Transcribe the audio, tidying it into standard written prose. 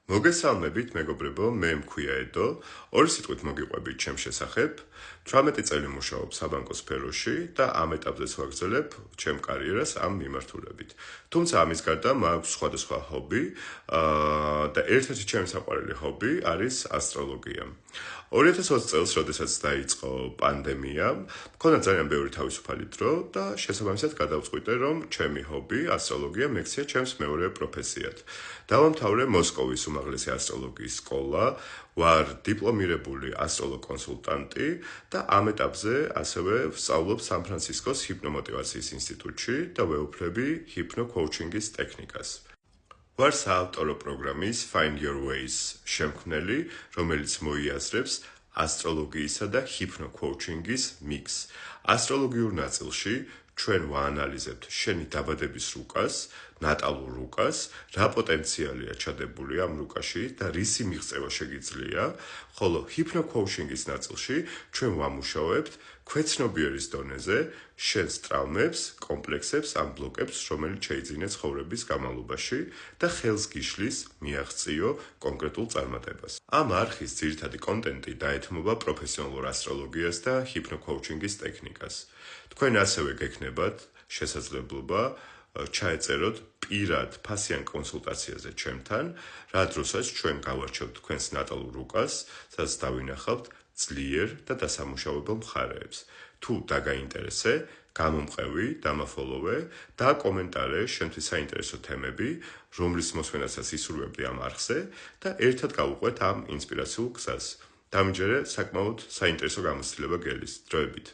მოგესალმებით, მეგობრებო, მე მქვია ედო, ორი სიტყვით მოგიყვებით ჩემ შესახებ. 18 წელი მუშაობ საბანკო სფეროში და ამ ეტაპზეც ვაგრძელებ ჩემ კარიერას ამ მიმართულებით. თუმცა ამის გარდა მაქვს სხვადასხვა ჰობი და ერთ-ერთი ჩემი საყვარელი ჰობი არის ასტროლოგია. 2020 წელს, როდესაც დაიწყო პანდემია, მქონდა ძალიან ბევრი თავისუფალი დრო და შესაბამისად გადავწყვიტე, რომ ჩემი ჰობი, ასტროლოგია, მექცია ჩემს მეორე პროფესიად. დავამთავრე მოსკოვის უმაღლესი ასტროლოგიის სკოლა, ვარ დიპლომირებული ასტროლოგ-კონსულტანტი და ამ ეტაპზე ასევე ვსწავლობ სან-ფრანცისკოს ჰიპნომოტივაციის ინსტიტუტში და ვეუფლები ჰიპნო-კოუჩინგის ტექნიკას. ვარ საავტორო პროგრამის Find Your Ways შემქმნელი, რომელიც მოიაზრებს ასტროლოგიისა და ჰიპნო-კოუჩინგის მიქსს. ასტროლოგიურ ნაწილში ჩვენ ვაანალიზებთ შენი დაბადების რუკას, ნატალურ რუკას, რა პოტენციალია ჩადებული ამ რუკაში და რისი მიღწევა შეგიძლია, ხოლო ჰიპნო-კოუჩინგის ნაწილში ჩვენ ვამუშავებთ ქვეცნობიერის დონეზე შენს ტრავმებს, კომპლექსებს, ან ბლოკებს, რომელიც შეიძინე ცხოვრების განმავლობაში და ხელს გიშლის მიაღწიო კონკრეტულ წარმატებას. ამ არხის ძირითადი კონტენტი დაეთმობა პროფესიონალურ ასტროლოგიას და ჰიპნო-კოუჩინგის ტექნიკას. თქვენ ასევე გექნებათ შესაძლებლობა ჩაეწეროთ პირად ფასიან კონსულტაციაზე ჩემთან, რა დროსაც ჩვენ გავარჩევთ თქვენს ნატალურ რუკას, სადაც დავინახავთ ძლიერ და დასამუშავებელ მხარეებს. თუ დაგაინტერესე, გამომყევი, დამაფოლოვე და კომენტარე შენთვის საინტერესო თემები, რომლის მოსვენასაც ისურვებდი ამ არხზე და ერთად გავუყვეთ ამ ინსპირაციულ გზას. დამიჯერე საკმაოდ საინტერესო გამოცდილება გელის. დროებით.